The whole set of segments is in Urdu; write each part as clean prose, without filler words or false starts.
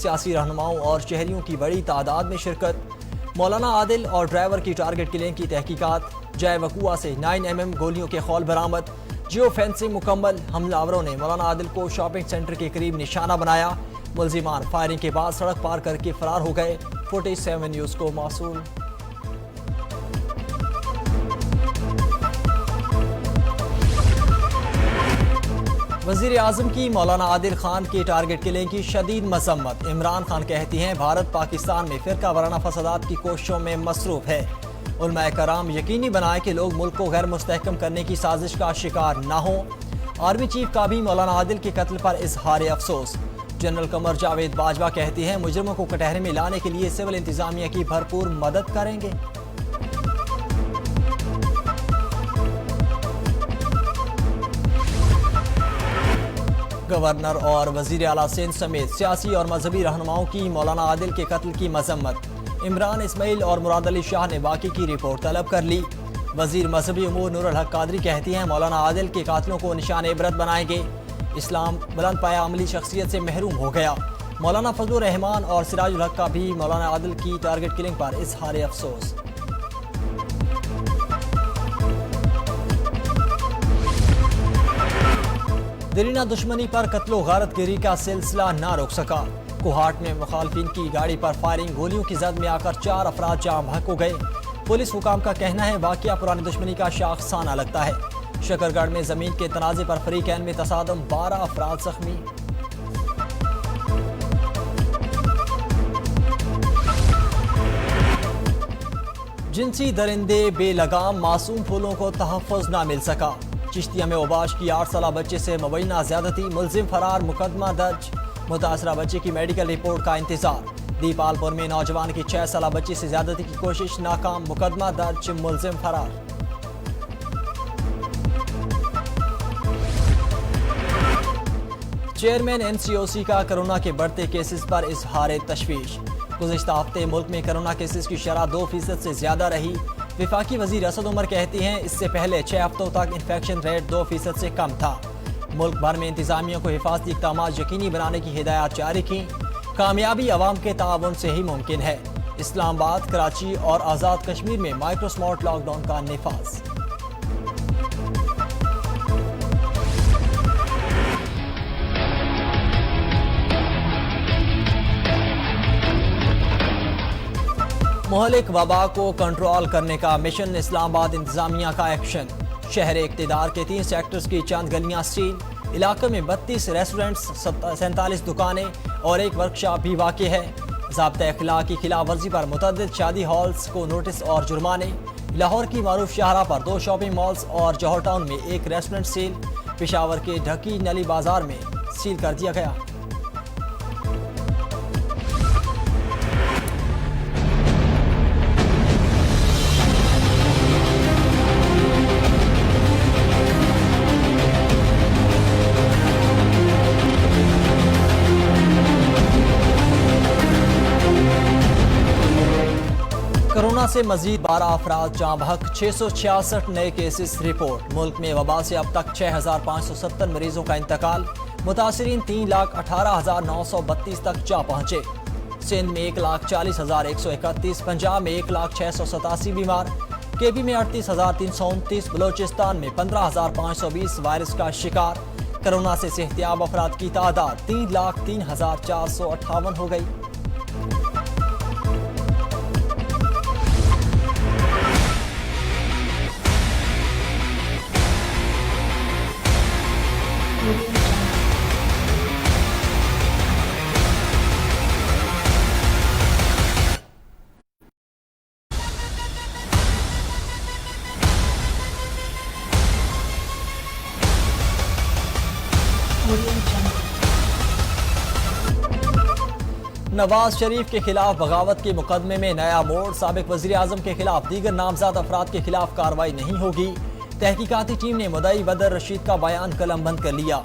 سیاسی رہنماؤں اور شہریوں کی بڑی تعداد میں شرکت۔ مولانا عادل اور ڈرائیور کی ٹارگٹ کلنگ کی تحقیقات، جائے وقوع سے 9mm گولیوں کے خول برآمد، جیو فینسنگ مکمل۔ حملہ آوروں نے مولانا عادل کو شاپنگ سینٹر کے قریب نشانہ بنایا، ملزمان فائرنگ کے بعد سڑک پار کر کے فرار ہو گئے۔ فوٹیج 7 نیوز کو موصول۔ وزیر اعظم کی مولانا عادل خان کی ٹارگٹ کلنگ کی شدید مذمت۔ عمران خان کہتی ہیں بھارت پاکستان میں فرقہ وارانہ فسادات کی کوششوں میں مصروف ہے۔ علماء کرام یقینی بنائے کہ لوگ ملک کو غیر مستحکم کرنے کی سازش کا شکار نہ ہوں۔ آرمی چیف کا بھی مولانا عادل کے قتل پر اظہار افسوس۔ جنرل قمر جاوید باجوہ کہتی ہیں مجرموں کو کٹہرے میں لانے کے لیے سول انتظامیہ کی بھرپور مدد کریں گے۔ گورنر اور وزیر اعلیٰ سندھ سمیت سیاسی اور مذہبی رہنماؤں کی مولانا عادل کے قتل کی مذمت۔ عمران اسماعیل اور مراد علی شاہ نے واقعے کی رپورٹ طلب کر لی۔ وزیر مذہبی امور نور الحق قادری کہتی ہیں مولانا عادل کے قاتلوں کو نشان عبرت بنائیں گے۔ اسلام بلند پایا عملی شخصیت سے محروم ہو گیا۔ مولانا فضل الرحمان اور سراج الحق کا بھی مولانا عادل کی ٹارگٹ کلنگ پر اظہار افسوس۔ دلینہ دشمنی پر قتل و غارت گری کا سلسلہ نہ روک سکا۔ کوہاٹ میں مخالفین کی گاڑی پر فائرنگ، گولیوں کی زد میں آ کر 4 افراد جاں بحق ہو گئے۔ پولیس حکام کا کہنا ہے واقعہ پرانی دشمنی کا شاخسانہ لگتا ہے۔ شکرگڑھ میں زمین کے تنازع پر فریقین میں تصادم، 12 افراد زخمی۔ جنسی درندے بے لگام، معصوم پھولوں کو تحفظ نہ مل سکا۔ چشتیہ میں اوباش کی 8 سالہ بچے سے مبینہ زیادتی، ملزم فرار، مقدمہ درج۔ متاثرہ بچے کی میڈیکل رپورٹ کا انتظار۔ دیپال پور میں نوجوان کی 6 سالہ بچی سے زیادتی کی کوشش ناکام، مقدمہ درج، ملزم فرار۔ چیئرمین NCOC کا کرونا کے بڑھتے کیسز پر اظہار تشویش۔ گزشتہ ہفتے ملک میں کرونا کیسز کی شرح 2% سے زیادہ رہی۔ وفاقی وزیر اسد عمر کہتی ہیں اس سے پہلے 6 ہفتوں تک انفیکشن ریٹ 2% سے کم تھا۔ ملک بھر میں انتظامیہ کو حفاظتی اقدامات یقینی بنانے کی ہدایات جاری کی۔ کامیابی عوام کے تعاون سے ہی ممکن ہے۔ اسلام آباد، کراچی اور آزاد کشمیر میں مائکرو سمارٹ لاک ڈاؤن کا نفاذ۔ مہلک وبا کو کنٹرول کرنے کا مشن، اسلام آباد انتظامیہ کا ایکشن۔ شہر اقتدار کے 3 سیکٹرز کی چند گلیاں سیل۔ علاقے میں 32 ریسٹورنٹس، 47 دکانیں اور 1 ورکشاپ بھی واقع ہے۔ ضابطۂ اخلاق کی خلاف ورزی پر متعدد شادی ہالز کو نوٹس اور جرمانے۔ لاہور کی معروف شاہراہ پر 2 شاپنگ مالز اور جوہر ٹاؤن میں 1 ریسٹورنٹ سیل۔ پشاور کے ڈھکی نلی بازار میں سیل کر دیا گیا۔ کورونا سے مزید 12 افراد جاں بحق، 666 نئے کیسز رپورٹ۔ ملک میں وبا سے اب تک 6570 مریضوں کا انتقال، متاثرین 3,18,932 تک جا پہنچے۔ سندھ میں 1,40,131، پنجاب میں 1,0687 بیمار، KB میں 38,329، بلوچستان میں 15,520 وائرس کا شکار۔ کورونا سے صحتیاب افراد کی تعداد 3,03,458 ہو گئی۔ نواز شریف کے خلاف بغاوت کے مقدمے میں نیا موڑ، سابق وزیر اعظم کے خلاف دیگر نامزد افراد کے خلاف کارروائی نہیں ہوگی۔ تحقیقاتی ٹیم نے مدعی بدر رشید کا بیان قلم بند کر لیا۔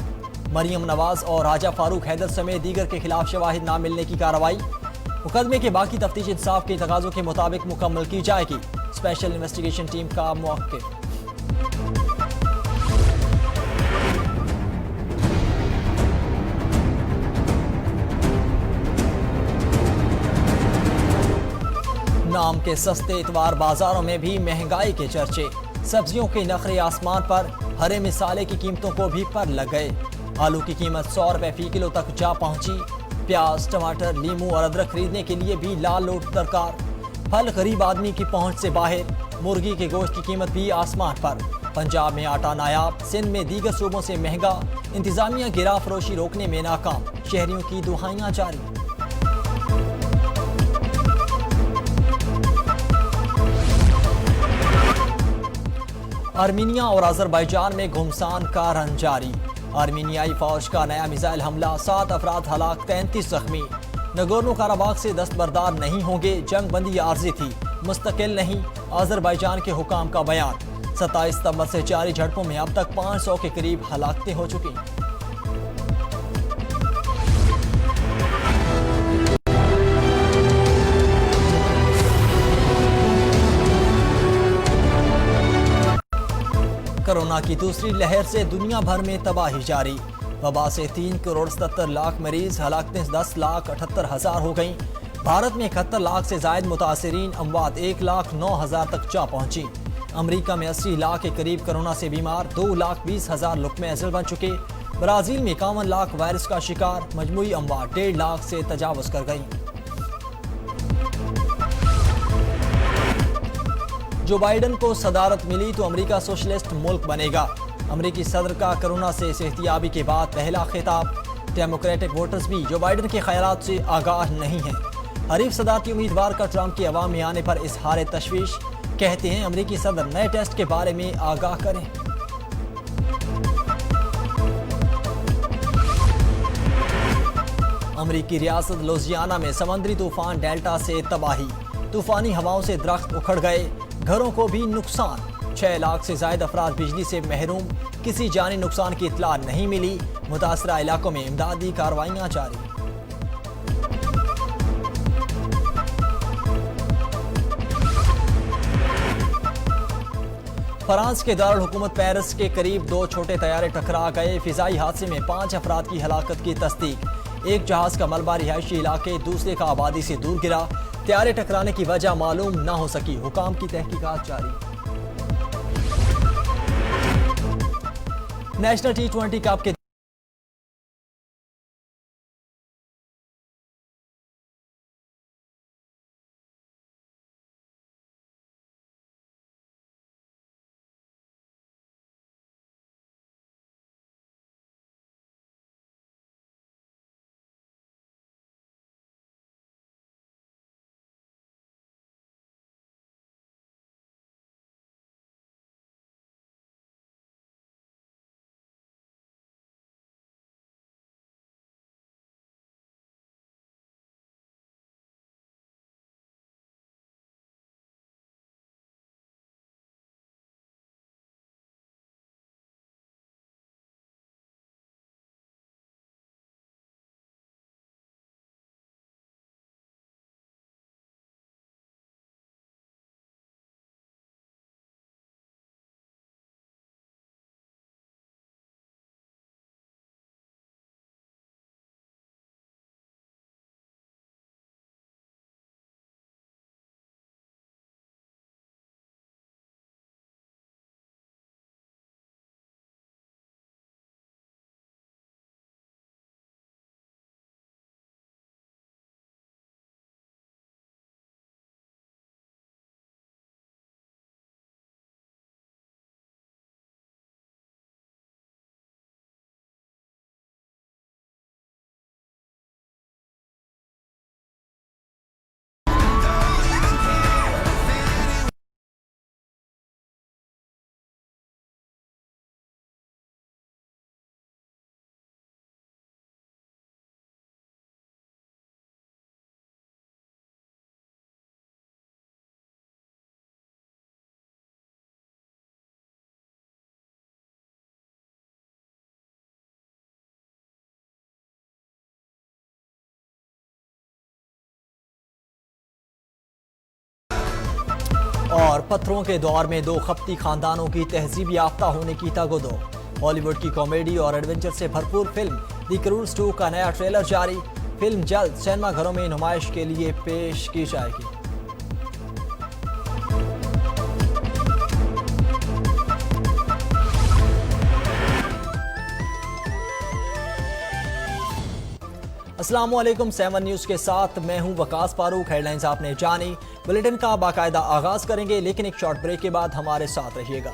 مریم نواز اور راجہ فاروق حیدر سمیت دیگر کے خلاف شواہد نہ ملنے کی کارروائی۔ مقدمے کے باقی تفتیش انصاف کے تقاضوں کے مطابق مکمل کی جائے گی۔ اسپیشل انویسٹیگیشن ٹیم کا موقف۔ آم کے سستے اتوار بازاروں میں بھی مہنگائی کے چرچے، سبزیوں کے نخرے آسمان پر، ہرے مسالے کی قیمتوں کو بھی پر لگ گئے۔ آلو کی قیمت 100 روپے فی کلو تک جا پہنچی۔ پیاز، ٹماٹر، لیموں اور ادرک خریدنے کے لیے بھی لال لوٹ درکار۔ پھل غریب آدمی کی پہنچ سے باہر، مرغی کے گوشت کی قیمت بھی آسمان پر۔ پنجاب میں آٹا نایاب، سندھ میں دیگر صوبوں سے مہنگا۔ انتظامیہ گرا فروشی روکنے میں ناکام، شہریوں کی دہائیاں جاری۔ آرمینیا اور آذربائیجان میں گھمسان کا رن جاری۔ آرمینیائی فوج کا نیا میزائل حملہ، 7 افراد ہلاک، 33 زخمی۔ نگورنو کاراباخ سے دستبردار نہیں ہوں گے، جنگ بندی عارضی تھی، مستقل نہیں، آذربائیجان کے حکام کا بیان۔ 27 ستمبر سے جاری جھڑپوں میں اب تک 500 کے قریب ہلاکتیں ہو چکی۔ کرونا کی دوسری لہر سے دنیا بھر میں تباہی جاری۔ وبا سے 3 کروڑ 77 لاکھ مریض، ہلاکتیں 10 لاکھ 78 ہزار ہو گئیں۔ بھارت میں 71 لاکھ سے زائد متاثرین، اموات 1 لاکھ 9 ہزار تک جا پہنچی۔ امریکہ میں 80 لاکھ کے قریب کرونا سے بیمار، 2 لاکھ 20 ہزار لقمے ازل بن چکے۔ برازیل میں 51 لاکھ وائرس کا شکار، مجموعی اموات 1.5 لاکھ سے تجاوز کر گئیں۔ جو بائیڈن کو صدارت ملی تو امریکہ سوشلسٹ ملک بنے گا۔ امریکی صدر کا کرونا سے صحتیابی کے بعد پہلا خطاب۔ ڈیموکریٹک ووٹرز بھی جو بائیڈن کے خیالات سے آگاہ نہیں ہیں۔ حریف صدارتی امیدوار کا ٹرمپ کے عوام میں آنے پر اظہار تشویش، کہتے ہیں امریکی صدر نئے ٹیسٹ کے بارے میں آگاہ کریں۔ امریکی ریاست لوزیانا میں سمندری طوفان ڈیلٹا سے تباہی، طوفانی ہواؤں سے درخت اکھڑ گئے، گھروں کو بھی نقصان۔ 6 لاکھ سے زائد افراد بجلی سے محروم، کسی جانی نقصان کی اطلاع نہیں ملی۔ متاثرہ علاقوں میں امدادی کارروائیاں جاری۔ فرانس کے دارالحکومت پیرس کے قریب 2 چھوٹے طیارے ٹکرا گئے، فضائی حادثے میں 5 افراد کی ہلاکت کی تصدیق۔ ایک جہاز کا ملبہ رہائشی علاقے، دوسرے کا آبادی سے دور گرا۔ طیارے ٹکرانے کی وجہ معلوم نہ ہو سکی، حکام کی تحقیقات جاری۔ نیشنل T20 کپ کے اور پتھروں کے دور میں 2 خپتی خاندانوں کی تہذیب یافتہ ہونے کی تگ و دو۔ ہالی ووڈ کی کامیڈی اور ایڈونچر سے بھرپور فلم دی کرولز 2 کا نیا ٹریلر جاری۔ فلم جلد سینما گھروں میں نمائش کے لیے پیش کی جائے گی۔ السلام علیکم، 7 نیوز کے ساتھ میں ہوں وقاص فاروق۔ ہیڈ لائنز آپ نے جانی، بلیٹن کا باقاعدہ آغاز کریں گے لیکن ایک شارٹ بریک کے بعد ہمارے ساتھ رہیے گا۔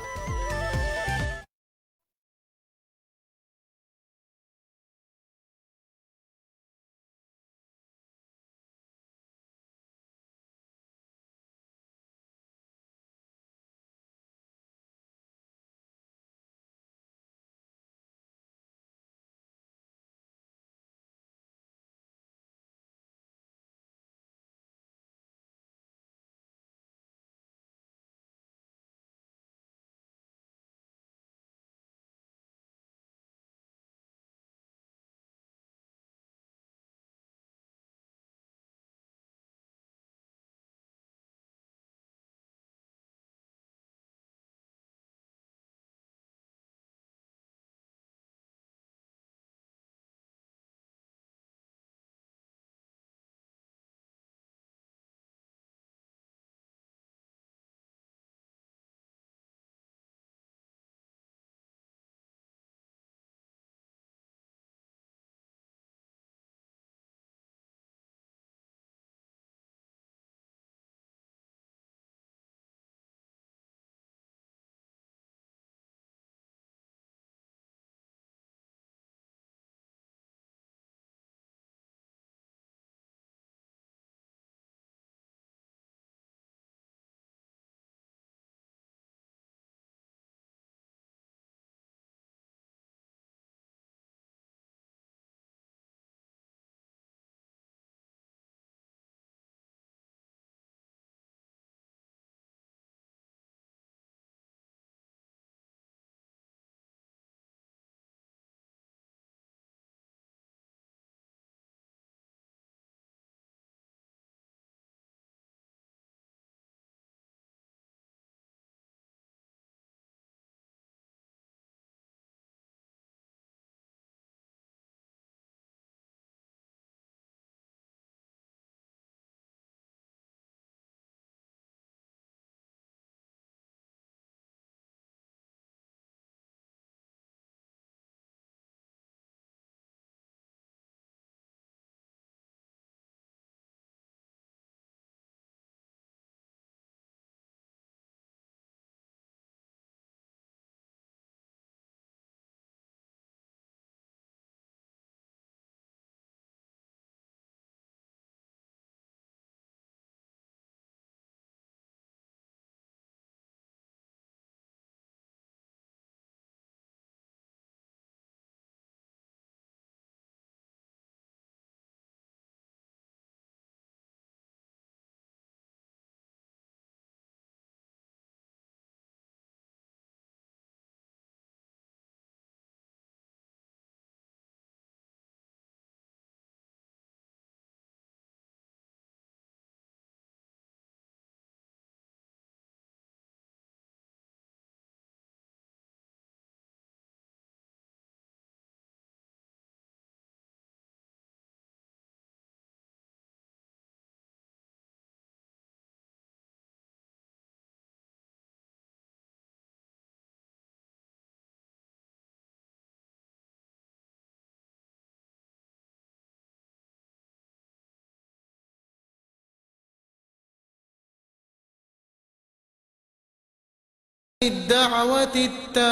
الدعوة التامة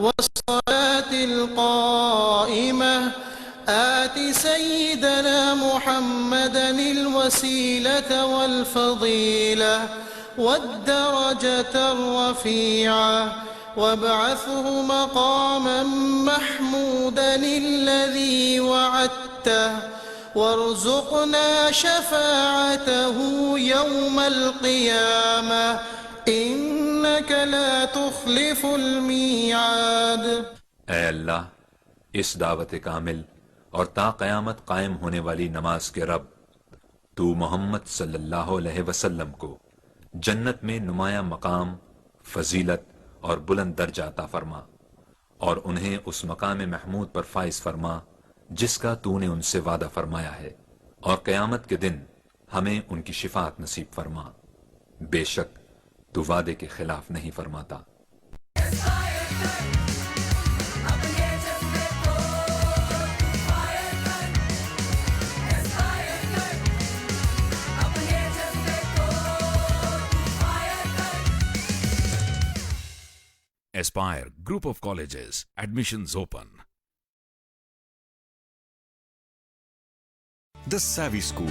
والصلاة القائمة آت سيدنا محمدا الوسيلة والفضيلة والدرجة الرفيعة وابعثه مقاما محمودا الذي وعدته وارزقنا شفاعته يوم القيامة إنك لا تخلف الميعاد۔ اے اللہ، اس دعوت کامل اور تا قیامت قائم ہونے والی نماز کے رب، تو محمد صلی اللہ علیہ وسلم کو جنت میں نمایاں مقام، فضیلت اور بلند درجہ عطا فرما، اور انہیں اس مقام محمود پر فائز فرما جس کا تو نے ان سے وعدہ فرمایا ہے، اور قیامت کے دن ہمیں ان کی شفاعت نصیب فرما، بے شک تو وعدے کے خلاف نہیں فرماتا۔ Aspire Group of Colleges. Admissions open. The Savvy School,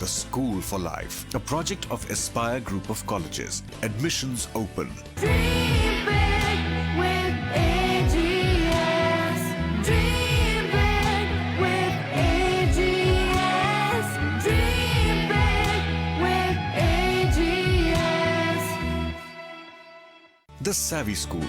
The School for Life, a project of Aspire Group of Colleges. Admissions open. Dream big with AGS. Dream big with AGS. Dream big with AGS. The Savvy School,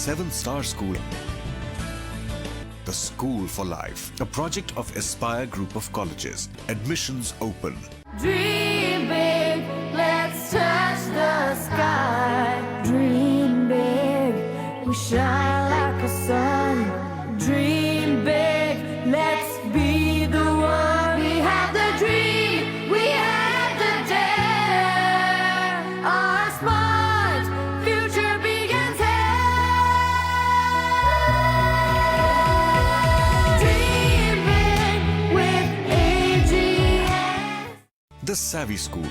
7-star school. The School for Life, a project of Aspire Group of Colleges. Admissions open. Dream big, let's touch the sky. Dream big, we shine like a sun. Dream big, let's be the one. We have the dream, we have the dare. Our smart future begins here. Dream big with AGS. The Savvy School,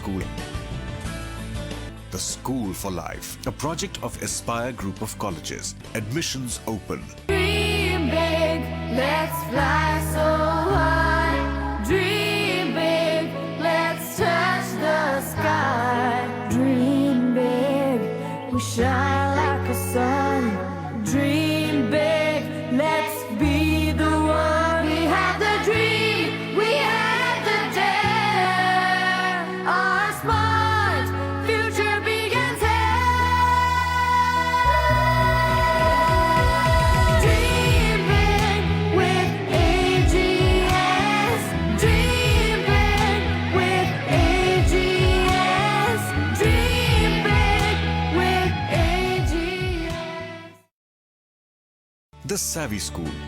school. The School for Life, a project of Aspire Group of Colleges. Admissions open. Dream big, let's fly so high. Dream big, let's touch the sky. Dream big, we shine like a sun. Dream big, let's be the one. We have the dream, we have the dare. Our smart future begins here. Dream big with AGS. Dream big with AGS. Dream big with AGS. The Savvy School,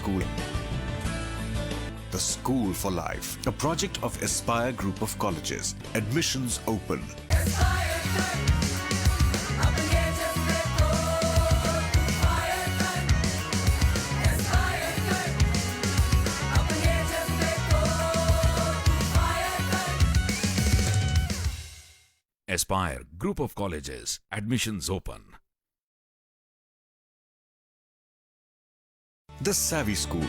school. The School for Life, a project of Aspire Group of Colleges. Admissions open. Aspire Group of Colleges. Admissions open. The Savvy School,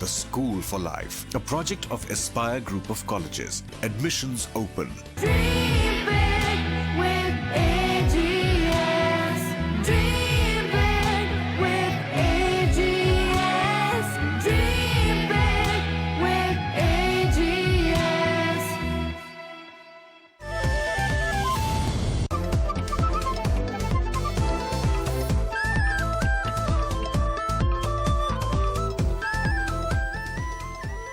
The School for Life, a project of Aspire Group of Colleges. Admissions open. Dream big with AGS. Dream big with AGS. Dream big with AGS.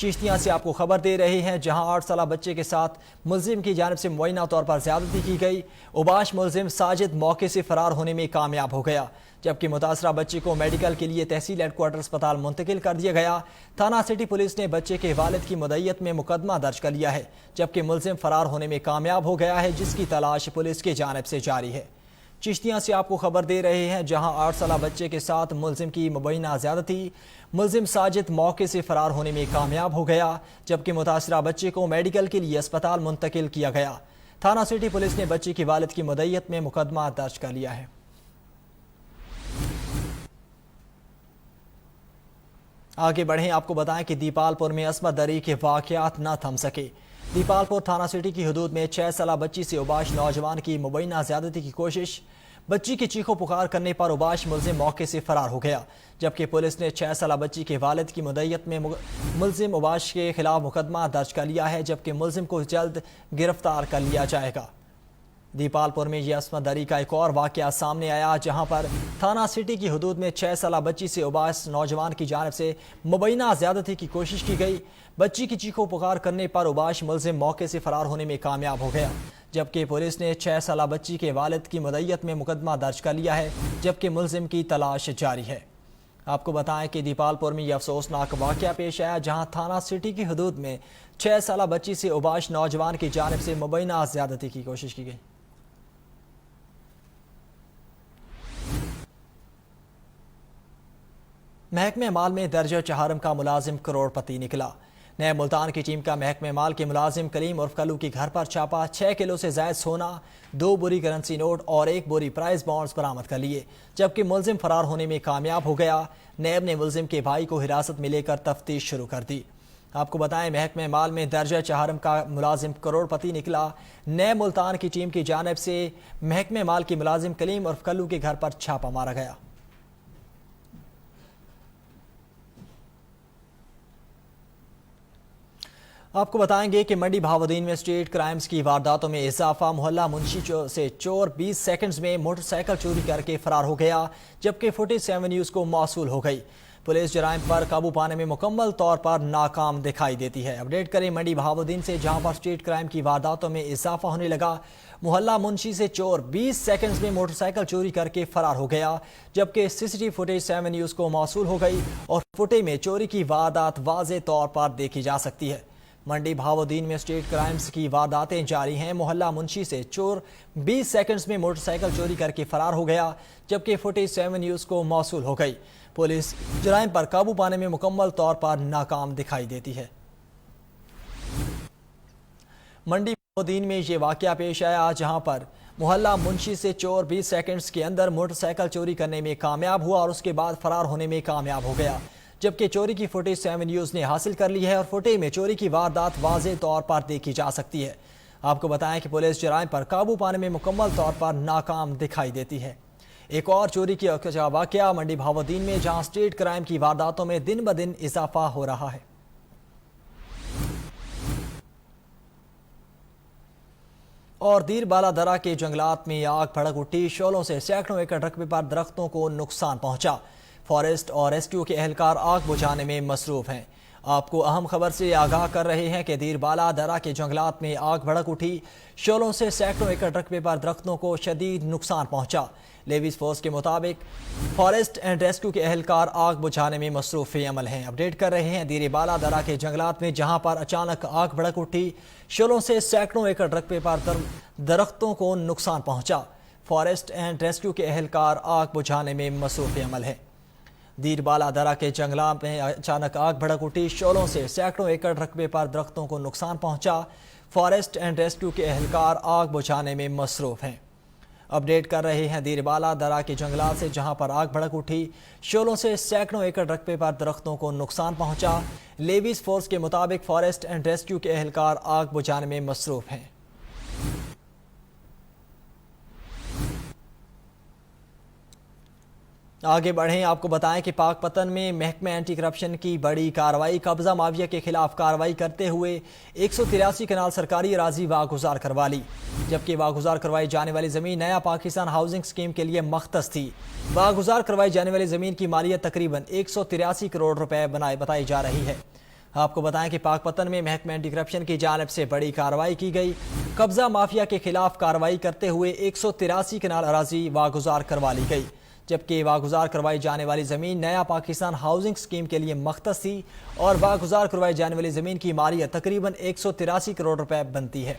Chishtian سے آپ کو خبر دے رہے ہیں، جہاں 8 سالہ بچے کے ساتھ ملزم کی جانب سے مبینہ طور پر زیادتی کی گئی۔ اوباش ملزم ساجد موقع سے فرار ہونے میں کامیاب ہو گیا، جبکہ متاثرہ بچے کو میڈیکل کے لیے تحصیل ہیڈ کوارٹر اسپتال منتقل کر دیا گیا۔ تھانہ سٹی پولیس نے بچے کے والد کی مدعیت میں مقدمہ درج کر لیا ہے، جبکہ ملزم فرار ہونے میں کامیاب ہو گیا ہے، جس کی تلاش پولیس کی جانب سے جاری ہے۔ چشتیاں سے آپ کو خبر دے رہے ہیں، جہاں 8 سالہ بچے کے ساتھ ملزم کی مبینہ زیادتی، ملزم ساجد موقع سے فرار ہونے میں کامیاب ہو گیا، جبکہ متاثرہ بچے کو میڈیکل کے لیے اسپتال منتقل کیا گیا۔ تھانہ سٹی پولیس نے بچے کی والد کی مدعیت میں مقدمہ درج کر لیا ہے۔ آگے بڑھیں، آپ کو بتائیں کہ دیپال پور میں عصمت دری کے واقعات نہ تھم سکے۔ دیپال پور تھانہ سٹی کی حدود میں 6 سالہ بچی سے اوباش نوجوان کی مبینہ زیادتی کی کوشش، بچی کی چیخو پکار کرنے پر اوباش ملزم موقع سے فرار ہو گیا، جبکہ پولیس نے 6 سالہ بچی کے والد کی مدعیت میں ملزم اوباش کے خلاف مقدمہ درج کر لیا ہے، جبکہ ملزم کو جلد گرفتار کر لیا جائے گا۔ دیپال پور میں یہ عصمت دری کا ایک اور واقعہ سامنے آیا، جہاں پر تھانہ سٹی کی حدود میں 6 سالہ بچی سے اوباش نوجوان کی جانب سے مبینہ زیادتی کی کوشش کی گئی۔ بچی کی چیخو پکار کرنے پر اوباش ملزم موقع سے فرار ہونے میں کامیاب ہو گیا، جبکہ پولیس نے 6 سالہ بچی کے والد کی مدعیت میں مقدمہ درج کر لیا ہے، جبکہ ملزم کی تلاش جاری ہے۔ آپ کو بتائیں کہ دیپال پور میں یہ افسوسناک واقعہ پیش آیا، جہاں تھانہ سٹی کی حدود میں 6 سالہ بچی سے اوباش نوجوان کی جانب سے مبینہ زیادتی کی کوشش کی گئی۔ محکمہ مال میں درجہ چہارم کا ملازم کروڑ پتی نکلا۔ نئے ملتان کی ٹیم کا محکمہ مال کے ملازم کلیم عرف کلو کے گھر پر چھاپا، 6 کلو سے زائد سونا، 2 بوری کرنسی نوٹ اور 1 بوری پرائز بانڈز برآمد کر لیے، جبکہ ملزم فرار ہونے میں کامیاب ہو گیا۔ نیب نے ملزم کے بھائی کو حراست میں لے کر تفتیش شروع کر دی۔ آپ کو بتائیں، محکمہ مال میں درجہ چہارم کا ملازم کروڑ پتی نکلا۔ نئے ملتان کی ٹیم کی جانب سے محکمہ مال کے ملازم کلیم عرف کلو کے گھر پر چھاپا مارا گیا۔ آپ کو بتائیں گے کہ منڈی بہاودین میں اسٹریٹ کرائمز کی وارداتوں میں اضافہ، محلہ منشی سے چور 20 سیکنڈز میں موٹر سائیکل چوری کر کے فرار ہو گیا، جبکہ فوٹیج 7 نیوز کو موصول ہو گئی۔ پولیس جرائم پر قابو پانے میں مکمل طور پر ناکام دکھائی دیتی ہے۔ اپڈیٹ کریں منڈی بہاودین سے، جہاں پر اسٹریٹ کرائم کی وارداتوں میں اضافہ ہونے لگا۔ محلہ منشی سے چور 20 سیکنڈز میں موٹر سائیکل چوری کر کے فرار ہو گیا، جبکہ CCTV فوٹیج 7 نیوز کو موصول ہو گئی اور فوٹیج میں چوری کی واردات واضح طور پر دیکھی جا سکتی ہے۔ منڈی بہاودین میں اسٹریٹ کرائمز کی وارداتیں جاری ہیں۔ محلہ منشی سے چور 20 سیکنڈز میں موٹر سائیکل چوری کر کے فرار ہو گیا، جبکہ فوٹیج 7 نیوز کو موصول ہو گئی۔ پولیس جرائم پر قابو پانے میں مکمل طور پر ناکام دکھائی دیتی ہے۔ منڈی بہاودین میں یہ واقعہ پیش آیا، جہاں پر محلہ منشی سے چور 20 سیکنڈز کے اندر موٹر سائیکل چوری کرنے میں کامیاب ہوا اور اس کے بعد فرار ہونے میں کامیاب ہو گیا، جبکہ چوری کی فوٹیج 7 نیوز نے حاصل کر لی ہے اور فوٹیج میں چوری کی واردات واضح طور پر دیکھی جا سکتی ہے۔ آپ کو بتائیں کہ پولیس جرائم پر قابو پانے میں مکمل طور پر ناکام دکھائی دیتی ہے۔ ایک اور چوری کی واقعہ منڈی بہاودین میں، جہاں اسٹریٹ کرائم کی وارداتوں میں دن بدن اضافہ ہو رہا ہے۔ اور دیر بالا درہ کے جنگلات میں آگ بھڑک اٹھی، شعلوں سے سینکڑوں ایکڑ رقبے پر درختوں کو نقصان پہنچا۔ فارسٹ اور ریسکیو کے اہلکار آگ بجھانے میں مصروف ہیں۔ آپ کو اہم خبر سے آگاہ کر رہے ہیں کہ دیر بالا درہ کے جنگلات میں آگ بھڑک اٹھی، شعلوں سے سینکڑوں ایکڑ رقبے پر درختوں کو شدید نقصان پہنچا۔ لیویز فورس کے مطابق فارسٹ اینڈ ریسکیو کے اہلکار آگ بجھانے میں مصروف عمل ہیں۔ اپڈیٹ کر رہے ہیں دیر بالا درہ کے جنگلات میں، جہاں پر اچانک آگ بھڑک اٹھی، شعلوں سے سینکڑوں ایکڑ رقبے پر درختوں کو نقصان پہنچا۔ فارسٹ اینڈ ریسکیو کے اہلکار آگ بجھانے میں مصروف عمل ہیں۔ دیر بالا درہ کے جنگلات میں اچانک آگ بھڑک اٹھی، شعلوں سے سینکڑوں ایکڑ رقبے پر درختوں کو نقصان پہنچا۔ فارسٹ اینڈ ریسکیو کے اہلکار آگ بجھانے میں مصروف ہیں۔ اپڈیٹ کر رہے ہیں دیر بالا درہ کے جنگلات سے، جہاں پر آگ بھڑک اٹھی، شعلوں سے سینکڑوں ایکڑ رقبے پر درختوں کو نقصان پہنچا۔ لیویز فورس کے مطابق فارسٹ اینڈ ریسکیو کے اہلکار آگ بجھانے میں مصروف ہیں۔ آگے بڑھیں، آپ کو بتائیں کہ پاک پتن میں محکمہ اینٹی کرپشن کی بڑی کارروائی، قبضہ مافیا کے خلاف کارروائی کرتے ہوئے 183 کنال سرکاری اراضی واگزار کروا لی، جبکہ واگزار کروائی جانے والی زمین نیا پاکستان ہاؤسنگ اسکیم کے لیے مختص تھی۔ واگزار کروائی جانے والی زمین کی مالیت تقریباً 183 کروڑ روپے بتائی جا رہی ہے۔ آپ کو بتائیں کہ پاک پتن میں محکمہ اینٹی کرپشن کی جانب سے بڑی کارروائی کی گئی۔ قبضہ مافیا کے خلاف کارروائی کرتے ہوئے 183 کنال اراضی واگزار کروا لی گئی، جبکہ واگزار کروائی جانے والی زمین نیا پاکستان ہاؤسنگ اسکیم کے لیے مختص تھی اور واگزار کروائی جانے والی زمین کی مالیت تقریباً 183 کروڑ روپے بنتی ہے۔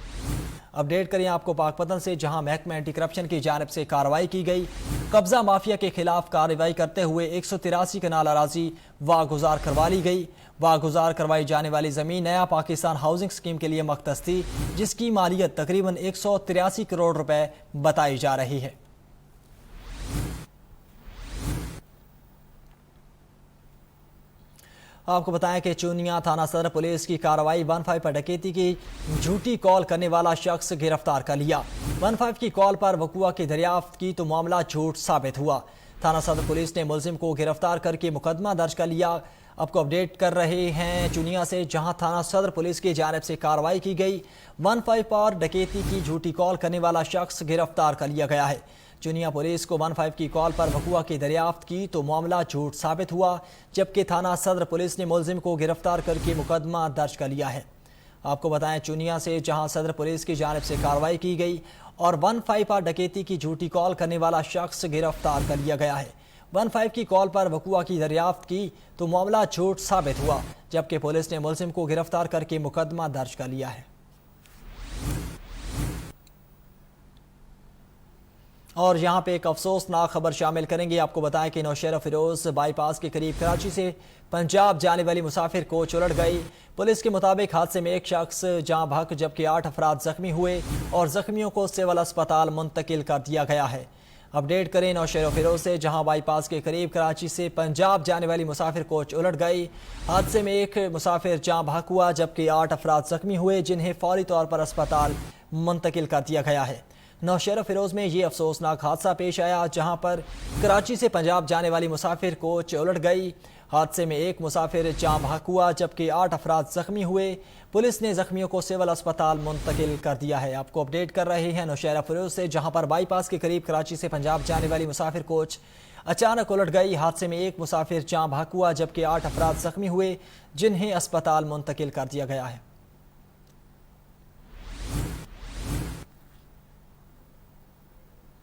اپڈیٹ کریں آپ کو پاک پتن سے، جہاں محکمہ اینٹی کرپشن کی جانب سے کارروائی کی گئی۔ قبضہ مافیا کے خلاف کارروائی کرتے ہوئے 183 کنال اراضی واگزار کروا لی گئی۔ واگزار کروائی جانے والی زمین نیا پاکستان ہاؤسنگ اسکیم کے لیے مختص تھی، جس کی مالیت تقریباً 183 کروڑ روپے بتائی جا رہی ہے۔ آپ کو بتائیں کہ چونیا تھانہ صدر پولیس کی کارروائی 15 پر ڈکیتی کی جھوٹی کال کرنے والا شخص گرفتار کر لیا۔ 15 کی کال پر وقوع کی دریافت کی تو معاملہ جھوٹ ثابت ہوا۔ تھانہ صدر پولیس نے ملزم کو گرفتار کر کے مقدمہ درج کر لیا۔ آپ کو اپڈیٹ کر رہے ہیں چونیا سے، جہاں تھانہ صدر پولیس کی جانب سے کارروائی کی گئی۔ 15 پر ڈکیتی کی جھوٹی کال کرنے والا شخص گرفتار کر لیا گیا ہے۔ چونیا پولیس کو 15 کی کال پر وقوع کی دریافت کی تو معاملہ جھوٹ ثابت ہوا، جبکہ تھانہ صدر پولیس نے ملزم کو گرفتار کر کے مقدمہ درج کر لیا ہے۔ آپ کو بتائیں چونیا سے، جہاں صدر پولیس کی جانب سے کارروائی کی گئی اور 15 پر ڈکیتی کی جھوٹی کال کرنے والا شخص گرفتار کر لیا گیا ہے۔ 15 کی کال پر وقوع کی دریافت کی تو معاملہ جھوٹ ثابت ہوا، جبکہ پولیس نے ملزم کو گرفتار کر کے مقدمہ درج کر لیا ہے۔ اور یہاں پہ ایک افسوسناک خبر شامل کریں گے۔ آپ کو بتائیں کہ نوشہرہ فیروز بائی پاس کے قریب کراچی سے پنجاب جانے والی مسافر کوچ الٹ گئی۔ پولیس کے مطابق حادثے میں ایک شخص جاں بحق جبکہ 8 افراد زخمی ہوئے اور زخمیوں کو سول اسپتال منتقل کر دیا گیا ہے۔ اپڈیٹ کریں نوشہرہ فیروز سے، جہاں بائی پاس کے قریب کراچی سے پنجاب جانے والی مسافر کوچ الٹ گئی۔ حادثے میں ایک مسافر جاں بحق ہوا جبکہ 8 افراد زخمی ہوئے، جنہیں فوری طور پر اسپتال منتقل کر دیا گیا ہے۔ نوشہرہ فیروز میں یہ افسوسناک حادثہ پیش آیا، جہاں پر کراچی سے پنجاب جانے والی مسافر کوچ الٹ گئی۔ حادثے میں ایک مسافر جاں بحق ہوا جبکہ 8 افراد زخمی ہوئے۔ پولیس نے زخمیوں کو سول اسپتال منتقل کر دیا ہے۔ آپ کو اپڈیٹ کر رہے ہیں نوشہرہ فیروز سے، جہاں پر بائی پاس کے قریب کراچی سے پنجاب جانے والی مسافر کوچ اچانک الٹ گئی۔ حادثے میں ایک مسافر جاں بحق ہوا جبکہ 8 افراد زخمی ہوئے، جنہیں اسپتال منتقل کر دیا گیا ہے۔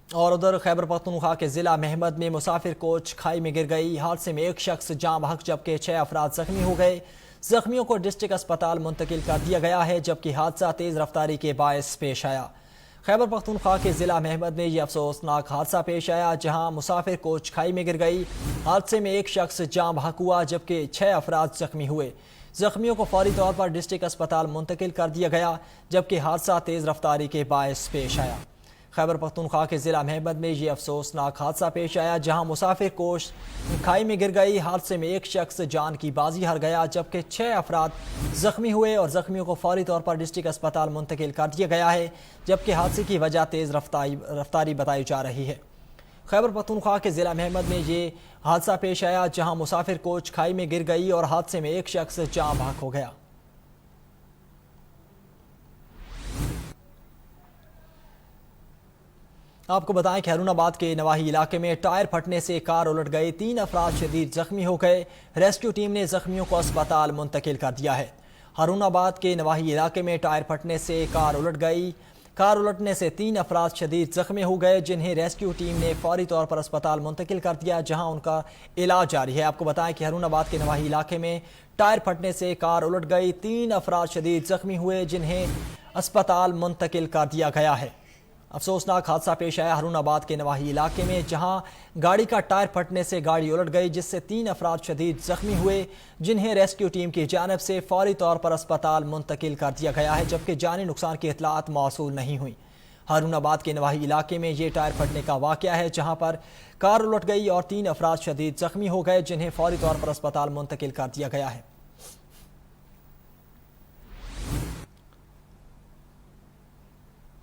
اور ادھر خیبر پختونخوا کے ضلع مہمد میں مسافر کوچ کھائی میں گر گئی۔ حادثے میں ایک شخص جاں بحق جبکہ 6 افراد زخمی ہو گئے۔ زخمیوں کو ڈسٹرکٹ اسپتال منتقل کر دیا گیا ہے، جبکہ حادثہ تیز رفتاری کے باعث پیش آیا۔ خیبر پختونخوا کے ضلع مہمد میں یہ افسوسناک حادثہ پیش آیا، جہاں مسافر کوچ کھائی میں گر گئی۔ حادثے میں ایک شخص جاں بحق ہوا جبکہ 6 افراد زخمی ہوئے۔ زخمیوں کو فوری طور پر ڈسٹرکٹ اسپتال منتقل کر دیا گیا، جبکہ حادثہ تیز رفتاری کے باعث پیش آیا۔ خیبر پختونخوا کے ضلع مہمد میں یہ افسوسناک حادثہ پیش آیا، جہاں مسافر کوچ کھائی میں گر گئی۔ حادثے میں ایک شخص جان کی بازی ہار گیا جبکہ 6 افراد زخمی ہوئے اور زخمیوں کو فوری طور پر ڈسٹرکٹ اسپتال منتقل کر دیا گیا ہے، جبکہ حادثے کی وجہ تیز رفتاری بتائی جا رہی ہے۔ خیبر پختونخوا کے ضلع مہمد میں یہ حادثہ پیش آیا، جہاں مسافر کوچ کھائی میں گر گئی اور حادثے میں ایک شخص جاں بحق ہو گیا۔ آپ کو بتائیں کہ ہارون آباد کے نواحی علاقے میں ٹائر پھٹنے سے کار الٹ گئی، 3 افراد شدید زخمی ہو گئے۔ ریسکیو ٹیم نے زخمیوں کو اسپتال منتقل کر دیا ہے۔ ہارون آباد کے نواحی علاقے میں ٹائر پھٹنے سے کار الٹ گئی۔ کار الٹنے سے 3 افراد شدید زخمی ہو گئے، جنہیں ریسکیو ٹیم نے فوری طور پر اسپتال منتقل کر دیا، جہاں ان کا علاج جاری ہے۔ آپ کو بتائیں کہ ہارون آباد کے نواحی علاقے میں ٹائر پھٹنے سے کار الٹ گئی، 3 افراد شدید زخمی ہوئے، جنہیں اسپتال منتقل کر دیا گیا ہے۔ افسوسناک حادثہ پیش آیا ہارون آباد کے نواحی علاقے میں، جہاں گاڑی کا ٹائر پھٹنے سے گاڑی الٹ گئی، جس سے 3 افراد شدید زخمی ہوئے، جنہیں ریسکیو ٹیم کی جانب سے فوری طور پر اسپتال منتقل کر دیا گیا ہے، جبکہ جانی نقصان کی اطلاعات موصول نہیں ہوئی۔ ہارون آباد کے نواحی علاقے میں یہ ٹائر پھٹنے کا واقعہ ہے، جہاں پر کار الٹ گئی اور 3 افراد شدید زخمی ہو گئے، جنہیں فوری طور پر اسپتال منتقل کر دیا گیا ہے۔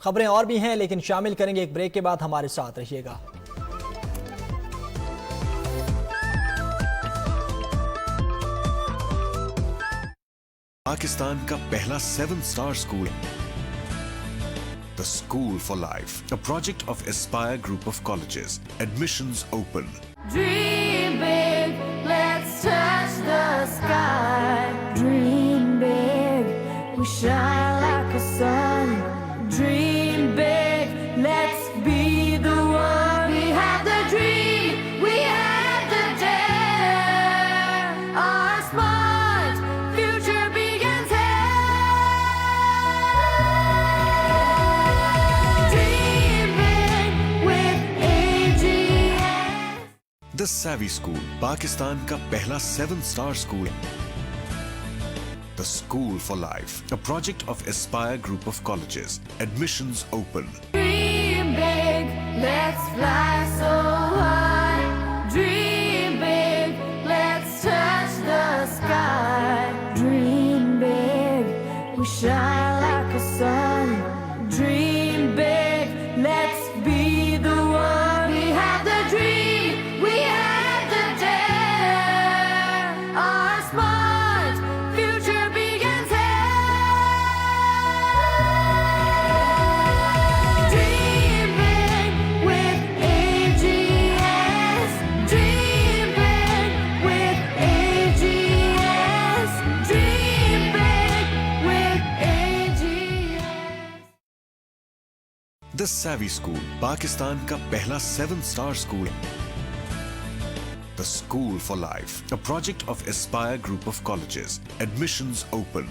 خبریں اور بھی ہیں، لیکن شامل کریں گے ایک بریک کے بعد، ہمارے ساتھ رہیے گا۔ پاکستان کا پہلا 7 star school The School for Life, a project of Aspire Group of Colleges. Admissions open. Dream big, let's touch the sky. Dream we shine like a sun. Dream big, let's be the one. We have the dream, we have the dare. Our smart future begins here. Dream big with AGS. The Savvy School, Pakistan ka pehla 7-star school. The School for Life, a project of Aspire Group of Colleges. Admissions open. Dream big, let's fly so high. Dream big, let's touch the sky. Dream big, we shine like a sun. Dream big, let's be the one. We have the dream, we have the dare. Our smart future begins here. Dream big with AGS. Dream big with AGS. Dream big with AGS. The Savvy School, Pakistan ka pehla 7-star school. The School for Life, a project of Aspire Group of Colleges. Admissions open.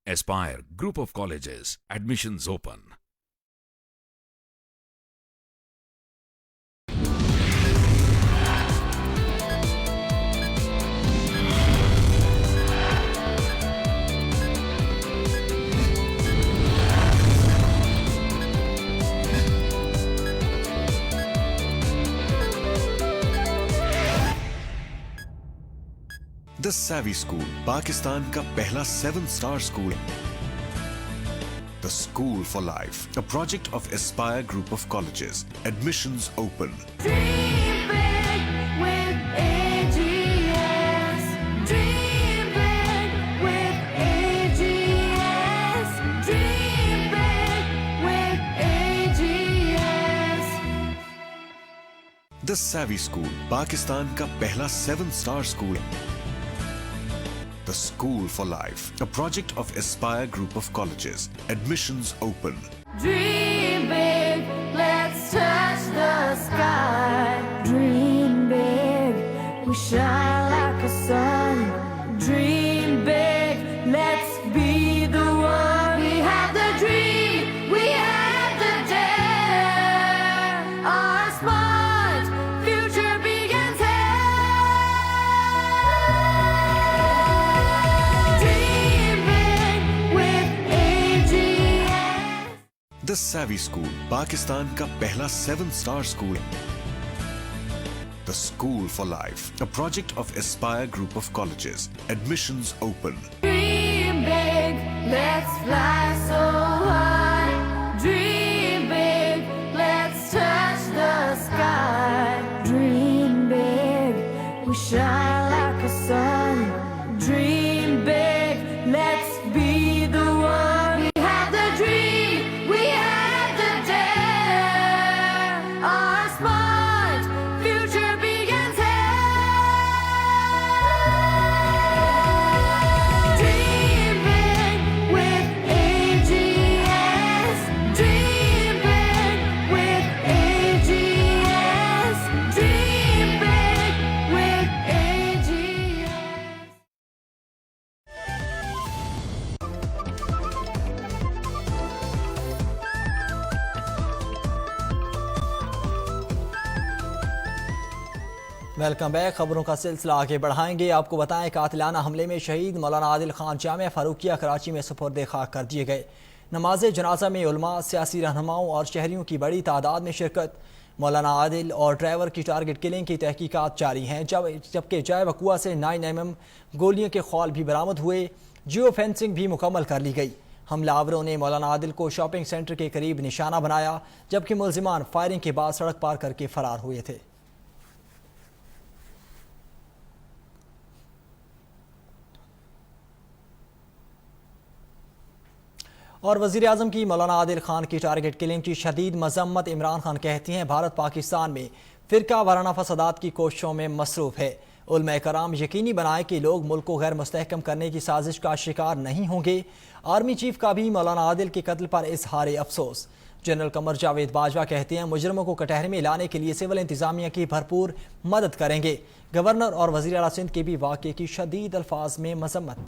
Aspire Group of Colleges. Admissions open. The Savvy School, Pakistan ka pehla 7-star school. The School for Life, a project of Aspire Group of Colleges. Admissions open. Dream big with AGS. Dream big with AGS. Dream big with AGS. The Savvy School, Pakistan ka pehla 7-star school. The School for Life, a project of Aspire Group of Colleges. Admissions open. Dream big, let's touch the sky. Dream big, we shine like a sun. Dream big, let's be the one. We have the dream, we have the dare. Our smart future begins here. Dream big with AGS. The Savvy School, Pakistan ka pehla 7-star school. The School for Life, a project of Aspire Group of Colleges. Admissions open. Dream big, let's fly so high. Dream big, let's touch the sky. Dream big, we shine like a sun. Dream big, let's be the one. We have the dream, we have the dare. Our smart future begins here. Dream big with AGS. Dream big with AGS. Dream big with AGS. Welcome back. خبروں کا سلسلہ آگے بڑھائیں گے. آپ کو بتائیں قاتلانہ حملے میں شہید مولانا عادل خان جامعہ فاروقیہ کراچی میں سپرد خاک کر دیے گئے. نماز جنازہ میں علماء، سیاسی رہنماؤں اور شہریوں کی بڑی تعداد میں شرکت. مولانا عادل اور ڈرائیور کی ٹارگٹ کلنگ کی تحقیقات جاری ہیں، جبکہ جائے وقوع سے 9mm گولیوں کے خول بھی برآمد ہوئے. جیو فینسنگ بھی مکمل کر لی گئی. حملہ آوروں نے مولانا عادل کو شاپنگ سینٹر کے قریب نشانہ بنایا، جبکہ ملزمان فائرنگ کے بعد سڑک پار کر کے فرار ہوئے تھے. اور وزیر اعظم کی مولانا عادل خان کی ٹارگٹ کلنگ کی شدید مذمت۔ عمران خان کہتی ہیں بھارت پاکستان میں فرقہ وارانہ فسادات کی کوششوں میں مصروف ہے۔ علماء کرام یقینی بنائے کہ لوگ ملک کو غیر مستحکم کرنے کی سازش کا شکار نہیں ہوں گے۔ آرمی چیف کا بھی مولانا عادل کے قتل پر اظہار افسوس۔ جنرل قمر جاوید باجوہ کہتے ہیں مجرموں کو کٹہرے میں لانے کے لیے سول انتظامیہ کی بھرپور مدد کریں گے۔ گورنر اور وزیر اعلیٰ سندھ کی بھی واقعے کی شدید الفاظ میں مذمت۔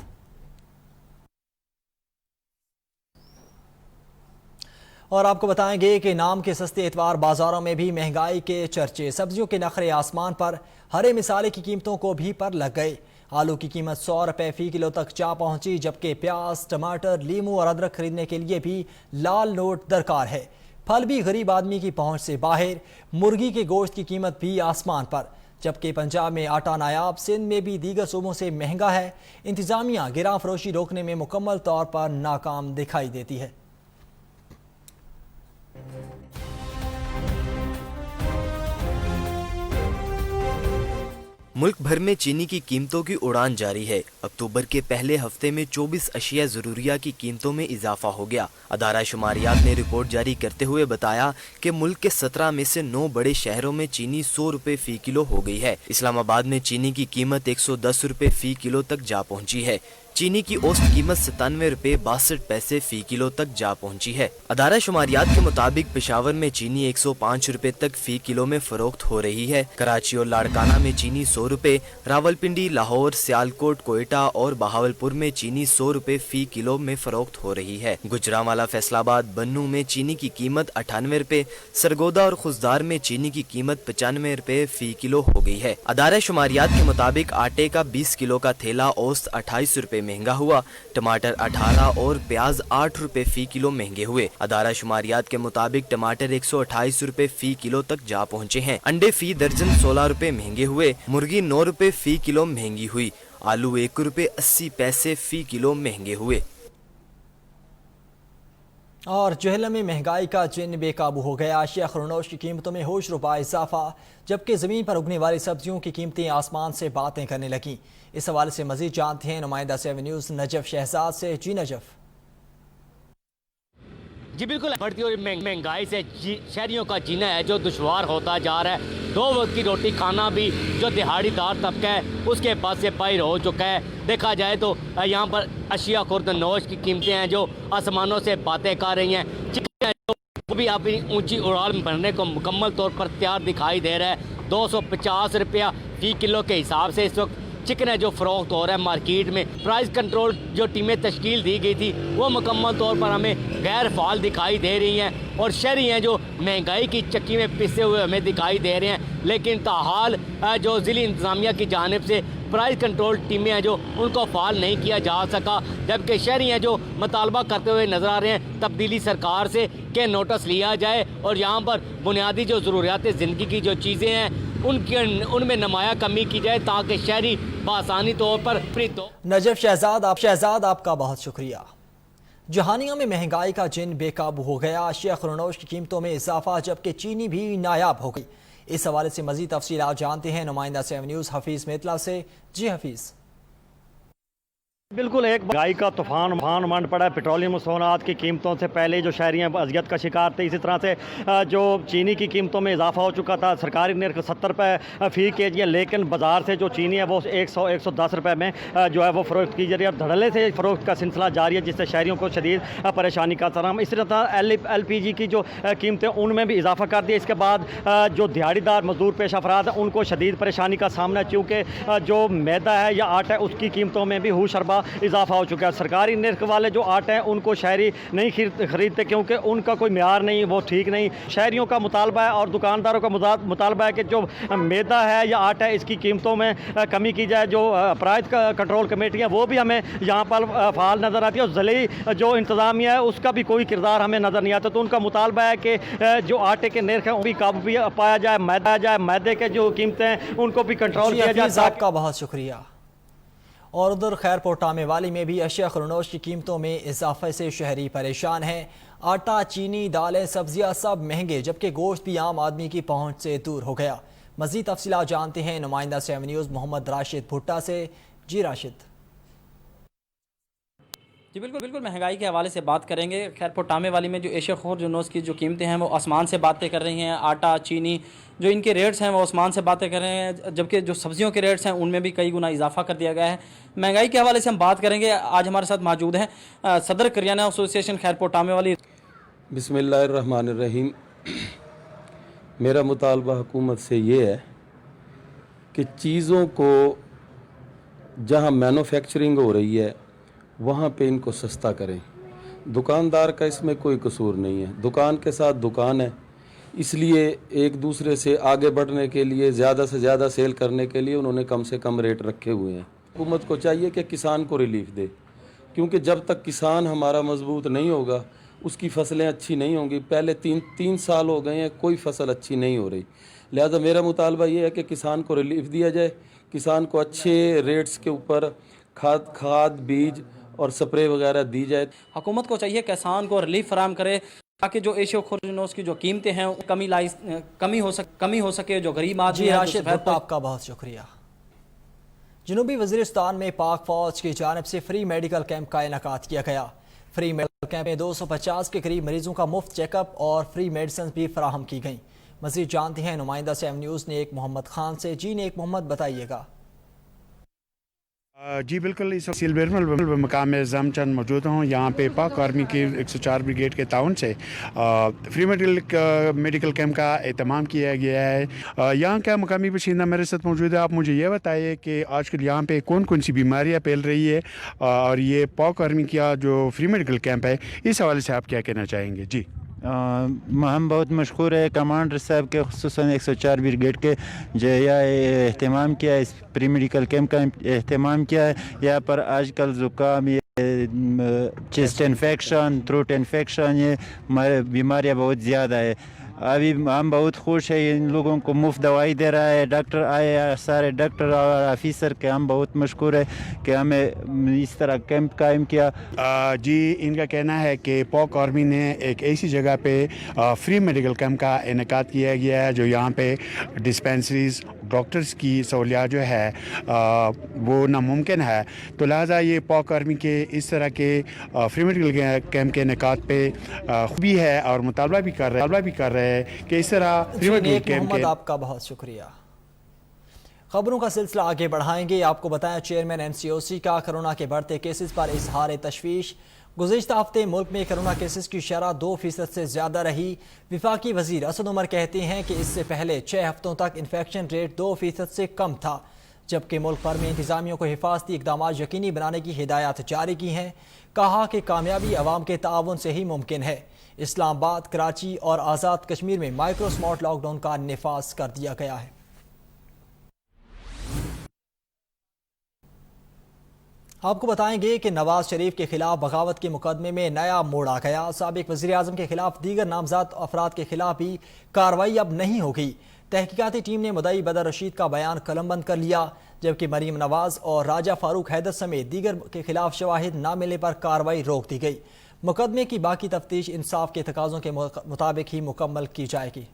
اور آپ کو بتائیں گے کہ نام کے سستے اتوار بازاروں میں بھی مہنگائی کے چرچے، سبزیوں کے نخرے آسمان پر، ہرے مسالے کی قیمتوں کو بھی پر لگ گئے۔ آلو کی قیمت 100 روپے فی کلو تک جا پہنچی، جبکہ پیاز، ٹماٹر، لیموں اور ادرک خریدنے کے لیے بھی لال نوٹ درکار ہے۔ پھل بھی غریب آدمی کی پہنچ سے باہر، مرغی کے گوشت کی قیمت بھی آسمان پر، جبکہ پنجاب میں آٹا نایاب، سندھ میں بھی دیگر صوبوں سے مہنگا ہے۔ انتظامیہ گراں فروشی روکنے میں مکمل طور پر ناکام دکھائی دیتی ہے۔ ملک بھر میں چینی کی قیمتوں کی اڑان جاری ہے۔ اکتوبر کے پہلے ہفتے میں 24 اشیاء ضروریہ کی قیمتوں میں اضافہ ہو گیا۔ ادارہ شماریات نے رپورٹ جاری کرتے ہوئے بتایا کہ ملک کے 17 میں سے 9 بڑے شہروں میں چینی 100 روپے فی کلو ہو گئی ہے۔ اسلام آباد میں چینی کی قیمت 110 روپے فی کلو تک جا پہنچی ہے۔ چینی کی اوسط قیمت 97 روپے 62 پیسے فی کلو تک جا پہنچی ہے۔ ادارہ شماریات کے مطابق پشاور میں چینی 105 روپے تک فی کلو میں فروخت ہو رہی ہے۔ کراچی اور لاڑکانہ میں چینی 100 روپے، راولپنڈی، لاہور، سیالکوٹ، کوئٹہ اور بہاولپور میں چینی 100 روپے فی کلو میں فروخت ہو رہی ہے۔ گجرانوالہ، فیصل آباد، بنوں میں چینی کی قیمت 98 روپے، سرگودا اور خضدار میں چینی کی قیمت 95 روپے فی کلو ہو گئی ہے۔ ادارہ شماریات کے مطابق آٹے کا 20 کلو کا تھیلا اوسط 28 روپے مہنگا ہوا، ٹماٹر 18 اور پیاز 8 روپے فی کلو مہنگے ہوئے۔ ادارہ شماریات کے مطابق ٹماٹر 128 روپے فی کلو تک جا پہنچے ہیں۔ انڈے فی درجن 16 روپے مہنگے ہوئے، مرغی 9 روپے فی کلو مہنگی ہوئی، آلو 1 روپے 80 پیسے فی کلو مہنگے ہوئے۔ اور جہلم میں مہنگائی کا جن بے قابو ہو گیا، اشیاء خورنوش کی قیمتوں میں ہوش ربا اضافہ، جبکہ زمین پر اگنے والی سبزیوں کی قیمتیں آسمان سے باتیں کرنے لگیں۔ اس حوالے سے مزید جانتے ہیں نمائندہ 7 نیوز نجف شہزاد سے۔ جی نجف۔ جی بالکل، بڑھتی ہوئی مہنگائی سے شہریوں کا جینا ہے جو دشوار ہوتا جا رہا ہے۔ 2 وقت کی روٹی کھانا بھی جو دہاڑی دار طبقہ ہے اس کے پاس سے باہر ہو چکا ہے۔ دیکھا جائے تو یہاں پر اشیاء خوردنوش کی قیمتیں ہیں جو آسمانوں سے باتیں کر رہی ہیں۔ وہ بھی اپنی اونچی اڑان بننے کو مکمل طور پر تیار دکھائی دے رہا ہے۔ 250 روپیہ فی کلو کے حساب سے اس وقت چکن ہے جو فروخت ہو رہا ہے مارکیٹ میں۔ پرائز کنٹرول جو ٹیمیں تشکیل دی گئی تھی وہ مکمل طور پر ہمیں غیر فعال دکھائی دے رہی ہیں، اور شہری ہیں جو مہنگائی کی چکی میں پسے ہوئے ہمیں دکھائی دے رہے ہیں۔ لیکن تاحال جو ضلعی انتظامیہ کی جانب سے پرائز کنٹرول ٹیمیں ہیں جو ان کو فعال نہیں کیا جا سکا، جبکہ شہری ہیں جو مطالبہ کرتے ہوئے نظر آ رہے ہیں تبدیلی سرکار سے کہ نوٹس لیا جائے اور یہاں پر بنیادی جو ضروریات زندگی کی جو چیزیں ہیں ان میں نمایاں کمی کی جائے تاکہ شہری بآسانی طور پر نجف شہزاد آپ کا بہت شکریہ۔ جہانیہ میں مہنگائی کا جن بے قابو ہو گیا، اشیاء خورنوش کی قیمتوں میں اضافہ، جبکہ چینی بھی نایاب ہو گئی۔ اس حوالے سے مزید تفصیلات جانتے ہیں نمائندہ 7 نیوز حفیظ میتلا سے۔ جی حفیظ۔ بالکل، ایک مہنگائی کا طوفان منڈ پڑا ہے۔ پیٹرولیم مصنوعات کی قیمتوں سے پہلے جو شہری ہیں اذیت کا شکار تھے، اسی طرح سے جو چینی کی قیمتوں میں اضافہ ہو چکا تھا۔ سرکاری نرخ 70 روپے فی کے جی ہے، لیکن بازار سے جو چینی ہے وہ 110 روپے میں جو ہے وہ فروخت کی جا رہی ہے۔ دھڑلے سے فروخت کا سلسلہ جاری ہے، جس سے شہریوں کو شدید پریشانی کا سامنا۔ اسی طرح ایل پی جی کی جو قیمتیں ان میں بھی اضافہ کر دیا۔ اس کے بعد جو دیہڑی دار مزدور پیشہ افراد ہیں ان کو شدید پریشانی کا سامنا، چونکہ جو میدا ہے یا آٹا ہے اس کی قیمتوں میں بھی ہوش ربا اضافہ ہو چکا ہے۔ سرکاری نرخ والے جو آٹے ہیں ان کو شہری نہیں خریدتے، کیونکہ ان کا کوئی معیار نہیں، وہ ٹھیک نہیں۔ شہریوں کا مطالبہ ہے اور دکانداروں کا مطالبہ ہے کہ جو میدا ہے یا آٹا ہے اس کی قیمتوں میں کمی کی جائے۔ جو پرائز کنٹرول کمیٹی ہے وہ بھی ہمیں یہاں پر فعال نظر آتی ہے، اور ضلعی جو انتظامیہ ہے اس کا بھی کوئی کردار ہمیں نظر نہیں آتا۔ تو ان کا مطالبہ ہے کہ جو آٹے کے نرخ ہیں وہ بھی قابو پایا جائے، میدے کے جو قیمتیں ہیں ان کو بھی کنٹرول کیا جائے۔ آپ کا بہت شکریہ۔ اور ادھر خیرپور ٹامے والی میں بھی اشیاء خورنوش کی قیمتوں میں اضافے سے شہری پریشان ہیں۔ آٹا، چینی، دالیں، سبزیاں سب مہنگے، جبکہ گوشت بھی عام آدمی کی پہنچ سے دور ہو گیا۔ مزید تفصیلات جانتے ہیں نمائندہ 7 نیوز محمد راشد بھٹا سے۔ جی راشد۔ جی بالکل بالکل مہنگائی کے حوالے سے بات کریں گے. خیر پٹامے والی میں جو ایشیا خور جنوز کی جو قیمتیں ہیں وہ آسمان سے باتیں کر رہی ہیں. آٹا چینی جو ان کے ریٹس ہیں وہ آسمان سے باتیں کر رہے ہیں, جبکہ جو سبزیوں کے ریٹس ہیں ان میں بھی کئی گنا اضافہ کر دیا گیا ہے. مہنگائی کے حوالے سے ہم بات کریں گے. آج ہمارے ساتھ موجود ہیں صدر کریانہ ایسوسی ایشن خیر پٹامے والی. بسم اللہ الرحمن الرحیم. میرا مطالبہ حکومت سے یہ ہے کہ چیزوں کو جہاں مینوفیکچرنگ ہو رہی ہے وہاں پہ ان کو سستا کریں. دکاندار کا اس میں کوئی قصور نہیں ہے, دکان کے ساتھ دکان ہے, اس لیے ایک دوسرے سے آگے بڑھنے کے لیے زیادہ سے زیادہ سیل کرنے کے لیے انہوں نے کم سے کم ریٹ رکھے ہوئے ہیں. حکومت کو چاہیے کہ کسان کو ریلیف دے, کیونکہ جب تک کسان ہمارا مضبوط نہیں ہوگا اس کی فصلیں اچھی نہیں ہوں گی. پہلے تین سال ہو گئے ہیں کوئی فصل اچھی نہیں ہو رہی. لہذا میرا مطالبہ یہ ہے کہ کسان کو ریلیف دیا جائے, کسان کو اچھے ریٹس کے اوپر کھاد بیج اور سپرے وغیرہ دی جائے. حکومت کو چاہیے کسان کو ریلیف فراہم کرے تاکہ جو ایشیا خور جنوز کی جو قیمتیں ہیں کمی ہو سکے. جو غریب آدمی جی راشد بھٹو آپ کا بہت شکریہ. جنوبی وزیرستان میں پاک فوج کی جانب سے فری میڈیکل کیمپ کا انعقاد کیا گیا. فری میڈیکل کیمپ میں 250 کے قریب مریضوں کا مفت چیک اپ اور فری میڈیسن بھی فراہم کی گئیں. مزید جانتے ہیں نمائندہ سیم نیوز نے ایک محمد خان سے. جی نیک محمد بتائیے گا. جی بالکل, اس سیل بیرمل مقام اعظم چند موجود ہوں. یہاں پہ پاک آرمی کی 104 بریگیڈ کے تعاون سے فری میڈیکل کیمپ کا اہتمام کیا گیا ہے. یہاں کا مقامی باشندہ میرے ساتھ موجود ہے. آپ مجھے یہ بتائیے کہ آج کل یہاں پہ کون کون سی بیماریاں پھیل رہی ہے اور یہ پاک آرمی کا جو فری میڈیکل کیمپ ہے اس حوالے سے آپ کیا کہنا چاہیں گے؟ جی ہم بہت مشکور ہے کمانڈر صاحب کے, خصوصاً 104 بریگیڈ کے جو یہ اہتمام کیا ہے, اس پری میڈیکل کیمپ کا اہتمام کیا ہے. یہاں پر آج کل زکام, چیسٹ انفیکشن, تھروٹ انفیکشن, یہ بیماریاں بہت زیادہ ہے. ابھی ہم بہت خوش ہیں, ان لوگوں کو مفت دوائی دے رہا ہے. ڈاکٹر آئے, سارے ڈاکٹر اور آفیسر کے ہم بہت مشکور ہے کہ ہمیں اس طرح کیمپ قائم کیا. جی ان کا کہنا ہے کہ پاک آرمی نے ایک ایسی جگہ پہ فری میڈیکل کیمپ کا انعقاد کیا گیا ہے جو یہاں پہ ڈسپینسریز, ڈاکٹرز کی سہولیات جو ہے وہ ناممکن ہے. تو لہٰذا یہ پاک آرمی کے اس طرح کے فری میڈیکل کیمپ کے انعقاد پہ خوبی ہے اور مطالبہ بھی کر رہے ہیں کہ اس طرح محمد آپ کا بہت شکریہ. خبروں کا سلسلہ آگے بڑھائیں گے. آپ کو بتائیں چیئرمین NCOC کا کرونا کے بڑھتے کیسز پر اظہار تشویش. گزشتہ ہفتے ملک میں کرونا کیسز کی شرح 2% سے زیادہ رہی. وفاقی وزیر اسد عمر کہتے ہیں کہ اس سے پہلے 6 ہفتوں تک انفیکشن ریٹ 2% سے کم تھا, جبکہ ملک بھر میں انتظامیوں کو حفاظتی اقدامات یقینی بنانے کی ہدایات جاری کی ہیں. کہا کہ کامیابی عوام کے تعاون سے ہی ممکن ہے. اسلام آباد, کراچی اور آزاد کشمیر میں مائکرو سمارٹ لاک ڈاؤن کا نفاذ کر دیا گیا ہے. آپ کو بتائیں گے کہ نواز شریف کے خلاف بغاوت کے مقدمے میں نیا موڑ آ گیا. سابق وزیر اعظم کے خلاف دیگر نامزد افراد کے خلاف بھی کارروائی اب نہیں ہوگی. تحقیقاتی ٹیم نے مدعی بدر رشید کا بیان قلم بند کر لیا, جبکہ مریم نواز اور راجہ فاروق حیدر سمیت دیگر کے خلاف شواہد نہ ملنے پر کارروائی روک دی گئی. مقدمے کی باقی تفتیش انصاف کے تقاضوں کے مطابق ہی مکمل کی جائے گی.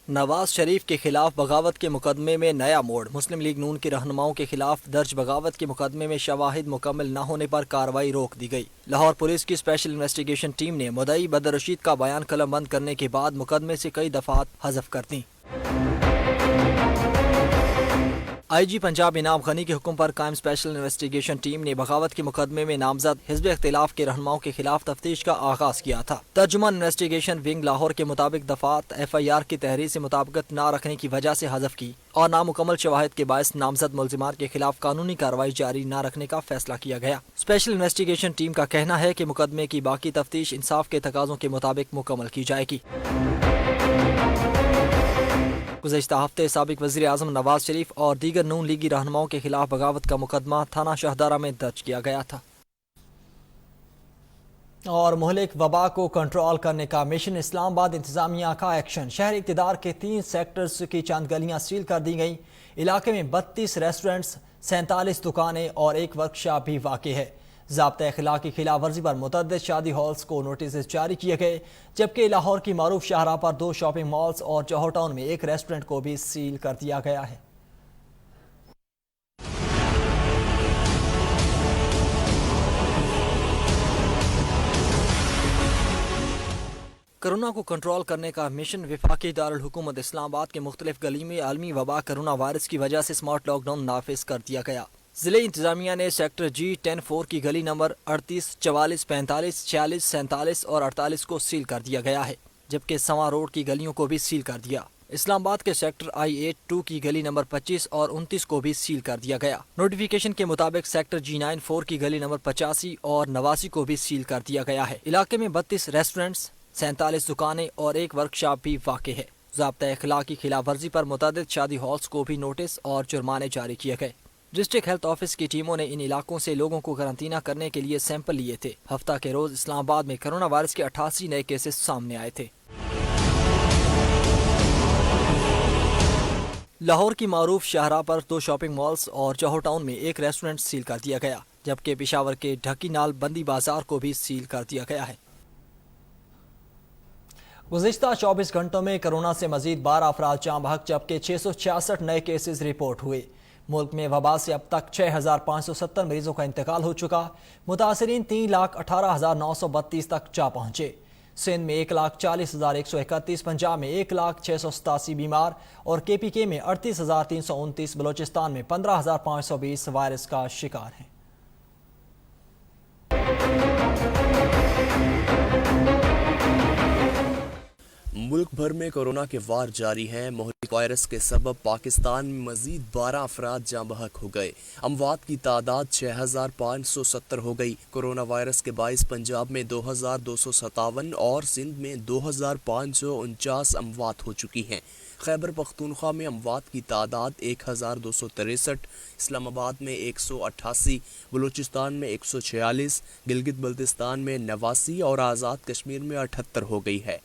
نواز شریف کے خلاف بغاوت کے مقدمے میں نیا موڑ. مسلم لیگ نون کے رہنماؤں کے خلاف درج بغاوت کے مقدمے میں شواہد مکمل نہ ہونے پر کارروائی روک دی گئی. لاہور پولیس کی اسپیشل انویسٹیگیشن ٹیم نے مدعی بدر رشید کا بیان قلم بند کرنے کے بعد مقدمے سے کئی دفعات حذف کر دیں. IG پنجاب انعام غنی کے حکم پر قائم اسپیشل انویسٹیگیشن ٹیم نے بغاوت کے مقدمے میں نامزد حزب اختلاف کے رہنماؤں کے خلاف تفتیش کا آغاز کیا تھا. ترجمان انویسٹیگیشن ونگ لاہور کے مطابق دفعات FIR کی تحریر سے مطابقت نہ رکھنے کی وجہ سے حذف کی اور نامکمل شواہد کے باعث نامزد ملزمان کے خلاف قانونی کارروائی جاری نہ رکھنے کا فیصلہ کیا گیا. اسپیشل انویسٹیگیشن ٹیم کا کہنا ہے کہ مقدمے کی باقی تفتیش انصاف کے تقاضوں کے مطابق مکمل کی جائے گی. گزشتہ ہفتے سابق وزیر اعظم نواز شریف اور دیگر نون لیگی رہنماؤں کے خلاف بغاوت کا مقدمہ تھانہ شاہدارہ میں درج کیا گیا تھا. اور مہلک وبا کو کنٹرول کرنے کا مشن اسلام آباد انتظامیہ کا ایکشن. شہر اقتدار کے 3 سیکٹرز کی چند گلیاں سیل کر دی گئیں. علاقے میں 32 ریسٹورنٹس, 47 دکانیں اور 1 ورکشاپ بھی واقع ہے. ضابطۂ اخلاق کی خلاف ورزی پر متعدد شادی ہالز کو نوٹس جاری کیے گئے، جبکہ لاہور کی معروف شاہراہ پر 2 شاپنگ مالز اور جوہر ٹاؤن میں ایک ریسٹورنٹ کو بھی سیل کر دیا گیا ہے۔ کرونا کو کنٹرول کرنے کا مشن وفاقی دارالحکومت اسلام آباد کے مختلف گلی میں عالمی وبا کرونا وائرس کی وجہ سے سمارٹ لاک ڈاؤن نافذ کر دیا گیا۔ ضلع انتظامیہ نے سیکٹر جی 10-4 کی گلی نمبر 38، 44، 45، 46، 47 اور 48 کو سیل کر دیا گیا ہے، جبکہ سواں روڈ کی گلیوں کو بھی سیل کر دیا۔ اسلام آباد کے سیکٹر I-8-2 کی گلی نمبر 25 اور 29 کو بھی سیل کر دیا گیا۔ نوٹیفیکیشن کے مطابق سیکٹر جی 9-4 کی گلی نمبر 85 اور 89 کو بھی سیل کر دیا گیا ہے۔ علاقے میں 32 ریسٹورنٹس، 47 دکانیں اور ایک ورکشاپ بھی واقع ہے۔ ضابطۂ اخلاق کی خلاف ورزی پر متعدد شادی ہالز کو بھی نوٹس اور جرمانے جاری کیے گئے۔ ڈسٹرکٹ ہیلتھ آفس کی ٹیموں نے ان علاقوں سے لوگوں کو قرنطینہ کرنے کے لیے سیمپل لیے تھے۔ ہفتہ کے روز اسلام آباد میں کرونا وائرس کے 88 نئے کیسز سامنے آئے تھے۔ لاہور کی معروف شاہراہ پر 2 شاپنگ مالز اور جوہر ٹاؤن میں ایک ریسٹورنٹ سیل کر دیا گیا، جبکہ پشاور کے ڈھکی نال بندی بازار کو بھی سیل کر دیا گیا ہے۔ گزشتہ 24 گھنٹوں میں کرونا سے مزید 12 افراد جاں بحق، جبکہ 666 نئے کیسز رپورٹ ہوئے۔ ملک میں وبا سے اب تک 6570 مریضوں کا انتقال ہو چکا، متاثرین 3,18,932 تک جا پہنچے۔ سندھ میں 1,40,131، پنجاب میں 1,0687 بیمار اور KPK میں 38,329، بلوچستان میں 15,520 وائرس کا شکار ہیں۔ ملک بھر میں کورونا کے وار جاری ہیں۔ مہلک وائرس کے سبب پاکستان میں مزید 12 افراد جاں بحق ہو گئے۔ اموات کی تعداد 6,570 ہو گئی۔ کورونا وائرس کے باعث پنجاب میں 2,257 اور سندھ میں 2,549 اموات ہو چکی ہیں۔ خیبر پختونخوا میں اموات کی تعداد 1,263، اسلام آباد میں 188، بلوچستان میں 146، گلگت بلتستان میں 89 اور آزاد کشمیر میں 78 ہو گئی ہے۔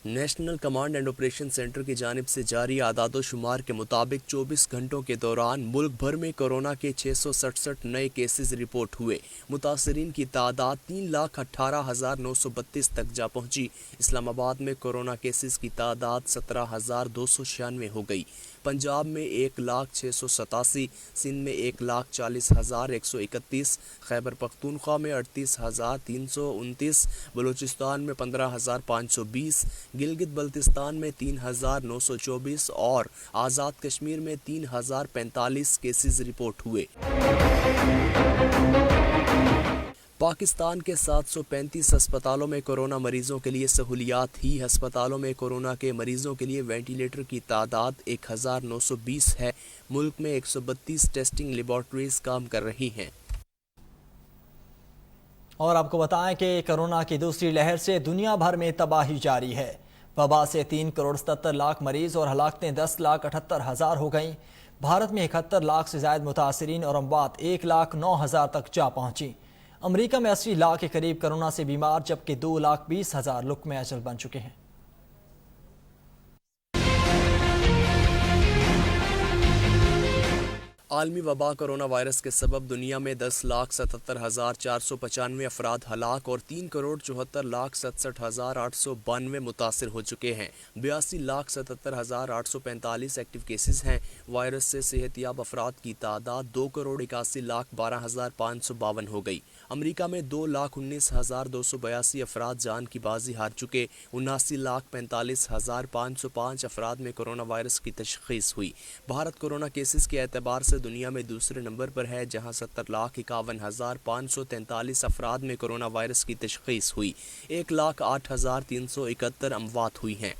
National command and operation centre کی جانب سے جاری اعداد و شمار کے مطابق 24 گھنٹوں کے دوران ملک بھر میں کورونا کے 667 نئے کیسز رپورٹ ہوئے۔ متاثرین کی تعداد 3,18,932 تک جا پہنچی۔ اسلام آباد میں کورونا کیسز کی تعداد 17,296 ہو گئی۔ پنجاب میں 1,0687، سندھ میں 1,40,131، خیبر پختونخوا میں 38,329، بلوچستان میں 15,520، گلگت بلتستان میں 3,924 اور آزاد کشمیر میں 3,045 کیسز رپورٹ ہوئے۔ پاکستان کے 735 ہسپتالوں میں کورونا مریضوں کے لیے سہولیات ہی۔ ہسپتالوں میں کورونا کے مریضوں کے لیے وینٹیلیٹر کی تعداد 1,920 ہے۔ ملک میں 132 ٹیسٹنگ لیبارٹریز کام کر رہی ہیں۔ اور آپ کو بتائیں کہ کرونا کی دوسری لہر سے دنیا بھر میں تباہی جاری ہے۔ وبا سے 3,77 لاکھ مریض اور ہلاکتیں 10,78,000 ہو گئیں۔ بھارت میں 71 لاکھ سے زائد متاثرین اور اموات 1,09,000 تک جا پہنچی۔ امریکہ میں 80 لاکھ کے قریب کرونا سے بیمار، جبکہ 2,20,000 لقمہ اجل بن چکے ہیں۔ عالمی وبا کرونا وائرس کے سبب دنیا میں 10,77,495 افراد ہلاک اور 3,74,67,892 متاثر ہو چکے ہیں۔ 82,77,845 ایکٹیو کیسز ہیں۔ وائرس سے صحت یاب افراد کی تعداد 2,81,12,552 ہو گئی۔ امریکہ میں 2,19,282 افراد جان کی بازی ہار چکے۔ 79,45,505 افراد میں کرونا وائرس کی تشخیص ہوئی۔ بھارت کورونا کیسز کے اعتبار سے دنیا میں دوسرے نمبر پر ہے، جہاں 70,51,543 افراد میں کرونا وائرس کی تشخیص ہوئی۔ 1,08,371 اموات ہوئی ہیں۔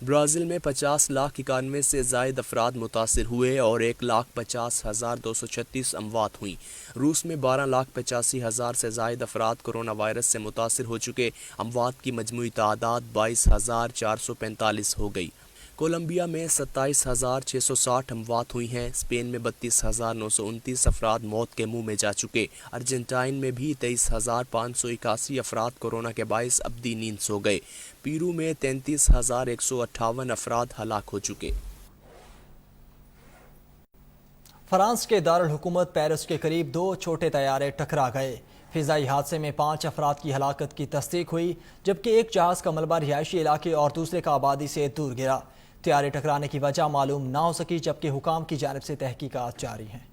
برازیل میں 50,91,000 سے زائد افراد متاثر ہوئے اور 1,50,236 اموات ہوئیں۔ روس میں 12,85,000 سے زائد افراد کرونا وائرس سے متاثر ہو چکے۔ اموات کی مجموعی تعداد 22,445 ہو گئی۔ کولمبیا میں 27,660 اموات ہوئی ہیں۔ اسپین میں 32,929 افراد موت کے منہ میں جا چکے۔ ارجنٹائن میں بھی 23,581 افراد کورونا کے باعث ابدی نیند سو گئے۔ پیرو میں 33,158 افراد ہلاک ہو چکے۔ فرانس کے دارالحکومت پیرس کے قریب 2 چھوٹے طیارے ٹکرا گئے۔ فضائی حادثے میں 5 افراد کی ہلاکت کی تصدیق ہوئی، جبکہ ایک جہاز کا ملبہ رہائشی علاقے اور دوسرے کا آبادی سے دور گرا۔ طیارے ٹکرانے کی وجہ معلوم نہ ہو سکی، جبکہ حکام کی جانب سے تحقیقات جاری ہیں۔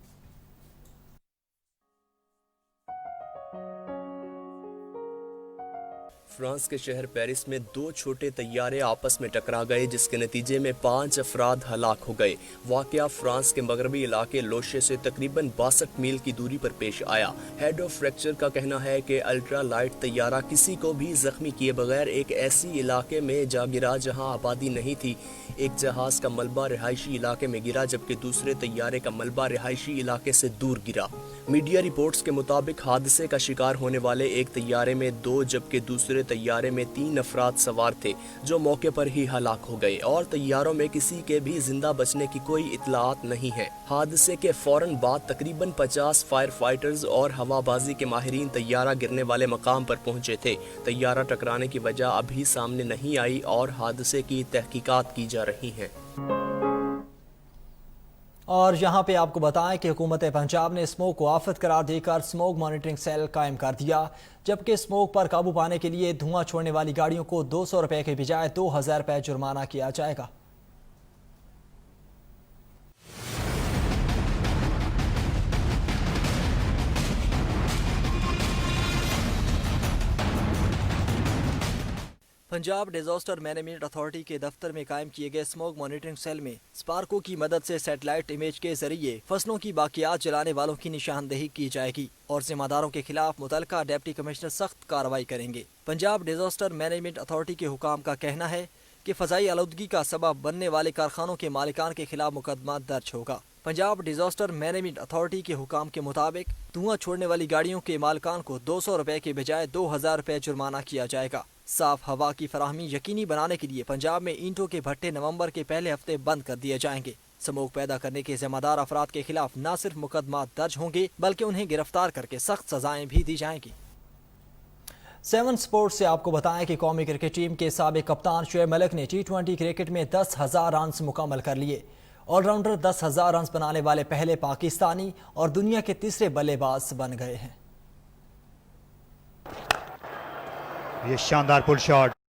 فرانس کے شہر پیرس میں 2 چھوٹے طیارے آپس میں ٹکرا گئے، جس کے نتیجے میں 5 افراد ہلاک ہو گئے۔ واقعہ فرانس کے مغربی علاقے لوشے سے تقریباً 62 میل کی دوری پر پیش آیا۔ ہیڈ آف فریکچر کا کہنا ہے کہ الٹرا لائٹ طیارہ کسی کو بھی زخمی کیے بغیر ایک ایسی علاقے میں جا گرا جہاں آبادی نہیں تھی۔ ایک جہاز کا ملبہ رہائشی علاقے میں گرا، جبکہ دوسرے طیارے کا ملبہ رہائشی علاقے سے دور گرا۔ میڈیا رپورٹس کے مطابق حادثے کا شکار ہونے والے ایک طیارے میں 2 جبکہ دوسرے طیارے میں 3 افراد سوار تھے، جو موقع پر ہی ہلاک ہو گئے، اور طیاروں میں کسی کے بھی زندہ بچنے کی کوئی اطلاعات نہیں ہیں۔ حادثے کے فوراً بعد تقریباً 50 فائر فائٹرز اور ہوا بازی کے ماہرین طیارہ گرنے والے مقام پر پہنچے تھے۔ طیارہ ٹکرانے کی وجہ ابھی سامنے نہیں آئی اور حادثے کی تحقیقات کی جا رہی ہیں۔ اور یہاں پہ آپ کو بتائیں کہ حکومت پنجاب نے اسموک کو آفت قرار دے کر اسموک مانیٹرنگ سیل قائم کر دیا، جبکہ اسموک پر قابو پانے کے لیے دھواں چھوڑنے والی گاڑیوں کو 200 روپے کے بجائے 2000 روپے جرمانہ کیا جائے گا۔ پنجاب ڈیزاسٹر مینجمنٹ اتھارٹی کے دفتر میں قائم کیے گئے اسموک مانیٹرنگ سیل میں اسپارکو کی مدد سے سیٹلائٹ امیج کے ذریعے فصلوں کی باقیات جلانے والوں کی نشاندہی کی جائے گی اور ذمہ داروں کے خلاف متعلقہ ڈپٹی کمشنر سخت کارروائی کریں گے۔ پنجاب ڈیزاسٹر مینجمنٹ اتھارٹی کے حکام کا کہنا ہے کہ فضائی آلودگی کا سبب بننے والے کارخانوں کے مالکان کے خلاف مقدمہ درج ہوگا۔ پنجاب ڈیزاسٹر مینجمنٹ اتھارٹی کے حکام کے مطابق دھواں چھوڑنے والی گاڑیوں کے مالکان کو 200 روپے کے بجائے 2000 روپے جرمانہ کیا جائے گا۔ صاف ہوا کی فراہمی یقینی بنانے کے لیے پنجاب میں اینٹوں کے بھٹے نومبر کے پہلے ہفتے بند کر دیے جائیں گے۔ سموگ پیدا کرنے کے ذمہ دار افراد کے خلاف نہ صرف مقدمات درج ہوں گے بلکہ انہیں گرفتار کر کے سخت سزائیں بھی دی جائیں گی۔ 7 سپورٹس سے آپ کو بتائیں کہ قومی کرکٹ ٹیم کے سابق کپتان شعیب ملک نے T20 کرکٹ میں 10,000 رنز مکمل کر لیے۔ آل راؤنڈر 10,000 رنز بنانے والے پہلے پاکستانی اور دنیا کے تیسرے بلے باز بن گئے ہیں۔ یہ شاندار پل شاٹ